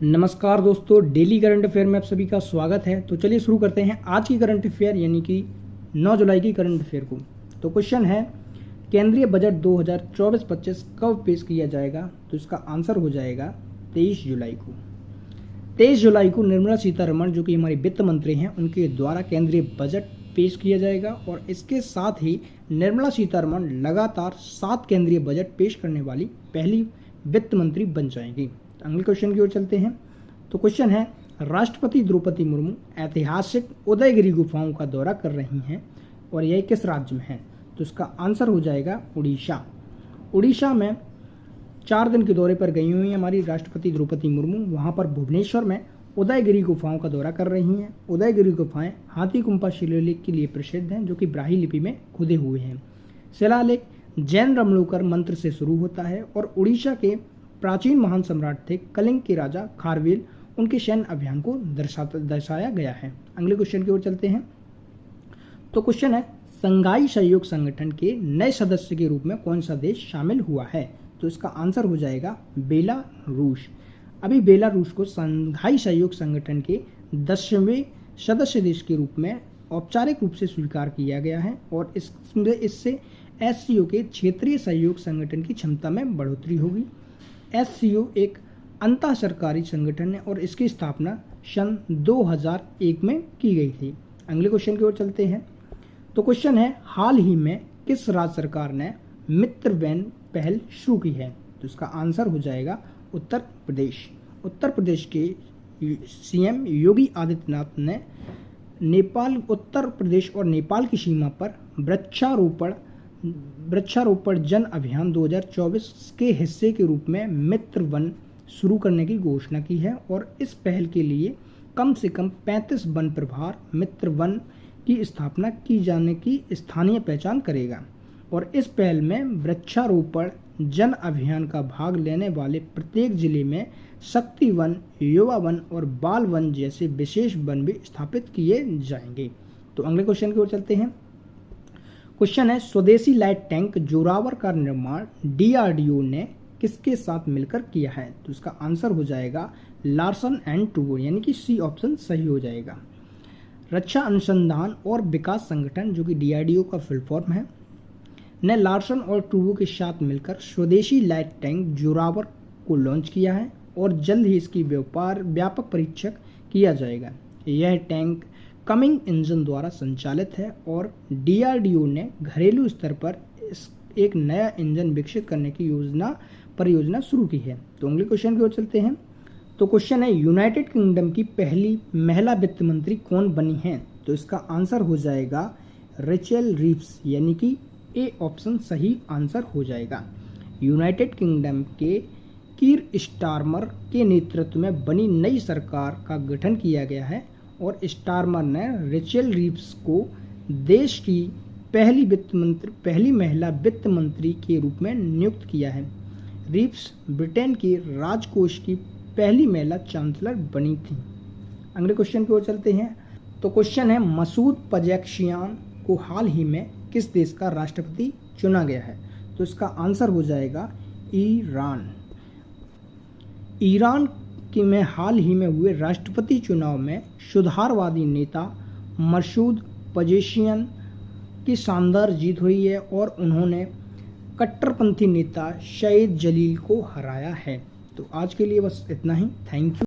नमस्कार दोस्तों, daily current affair में आप सभी का स्वागत है। तो चलिए शुरू करते हैं आज की करंट अफेयर यानी कि 9 जुलाई की करंट अफेयर को। तो क्वेश्चन है, केंद्रीय बजट 2024-25 कब पेश किया जाएगा? तो इसका आंसर हो जाएगा 23 जुलाई को। 23 जुलाई को निर्मला सीतारमण जो कि हमारी वित्त मंत्री हैं, उनके द्वारा केंद्रीय बजट पेश किया जाएगा और इसके साथ ही निर्मला सीतारमण लगातार 7 केंद्रीय बजट पेश करने वाली पहली वित्त मंत्री बन जाएंगी। अगले क्वेश्चन की ओर चलते हैं। तो क्वेश्चन है, राष्ट्रपति द्रौपदी मुर्मू ऐतिहासिक उदयगिरी गुफाओं का दौरा कर रही हैं और यह किस राज्य में है? तो इसका आंसर हो जाएगा उड़ीसा। उड़ीसा में 4 दिन के दौरे पर गई हुई हैं हमारी राष्ट्रपति द्रौपदी मुर्मू। वहां पर भुवनेश्वर में उदयगिरी गुफाओं का दौरा कर रही हैं। उदयगिरी गुफाएं हाथी गुम्फा शिलालेख के लिए प्रसिद्ध हैं, जो कि ब्राह्मी लिपि में खुदे हुए हैं। शिलालेख जैन रमणोकर मंत्र से शुरू होता है और उड़ीसा के प्राचीन महान सम्राट थे कलिंग के राजा खारवेल, उनके सैन्य अभियान को दर्शाया गया है। अगले क्वेश्चन की ओर चलते हैं। तो क्वेश्चन है, संघाई सहयोग संगठन के नए सदस्य के रूप में कौन सा देश शामिल हुआ है? तो इसका आंसर हो जाएगा बेलारूस। अभी बेलारूस को संघाई सहयोग संगठन के 10वें सदस्य देश के रूप में औपचारिक रूप से स्वीकार किया गया है और इससे एससीओ के क्षेत्रीय सहयोग संगठन की क्षमता में बढ़ोतरी होगी। एससीओ एक अंतः सरकारी संगठन है और इसकी स्थापना सन 2001 में की गई थी। अगले क्वेश्चन की ओर चलते हैं। तो क्वेश्चन है, हाल ही में किस राज्य सरकार ने मित्र वैन पहल शुरू की है? तो इसका आंसर हो जाएगा उत्तर प्रदेश। उत्तर प्रदेश के सीएम योगी आदित्यनाथ ने उत्तर प्रदेश और नेपाल की सीमा पर वृक्षारोपण जन अभियान 2024 के हिस्से के रूप में मित्र वन शुरू करने की घोषणा की है और इस पहल के लिए कम से कम 35 वन प्रभार मित्र वन की स्थापना की जाने की स्थानीय पहचान करेगा और इस पहल में वृक्षारोपण जन अभियान का भाग लेने वाले प्रत्येक जिले में शक्ति वन, युवा वन और बाल वन जैसे विशेष वन भी स्थापित किए जाएंगे। तो अगले क्वेश्चन की ओर चलते हैं। क्वेश्चन है, स्वदेशी लाइट टैंक जोरावर का निर्माण डीआरडीओ ने किसके साथ मिलकर किया है? तो इसका आंसर हो जाएगा लार्सन एंड टूबो, यानी कि सी ऑप्शन सही हो जाएगा। रक्षा अनुसंधान और विकास संगठन जो कि डीआरडीओ का फुल फॉर्म है, ने लार्सन और टूबो के साथ मिलकर स्वदेशी लाइट टैंक जोरावर को लॉन्च किया है और जल्द ही इसकी व्यापक परीक्षण किया जाएगा। यह टैंक कमिंग इंजन द्वारा संचालित है और डीआरडीओ ने घरेलू स्तर पर एक नया इंजन विकसित करने की परियोजना शुरू की है। तो अगले क्वेश्चन की ओर चलते हैं। तो क्वेश्चन है, यूनाइटेड किंगडम की पहली महिला वित्त मंत्री कौन बनी है? तो इसका आंसर हो जाएगा रेचल रीव्स, यानी कि ए ऑप्शन सही आंसर हो जाएगा। यूनाइटेड किंगडम के कीर स्टारमर के नेतृत्व में बनी नई सरकार का गठन किया गया है और स्टारमर ने रेचल रीव्स को देश की पहली महिला वित्त मंत्री के रूप में नियुक्त किया है। रीव्स ब्रिटेन के राजकोष की पहली महिला चांसलर बनी थी। अगले क्वेश्चन की ओर चलते हैं। तो क्वेश्चन है, मसूद पजेश्कियान को हाल ही में किस देश का राष्ट्रपति चुना गया है? तो इसका आंसर हो जाएगा ईरान। ईरान में हाल ही में हुए राष्ट्रपति चुनाव में सुधारवादी नेता मसूद पजेश्कियान की शानदार जीत हुई है और उन्होंने कट्टरपंथी नेता सईद जलील को हराया है। तो आज के लिए बस इतना ही। Thank you.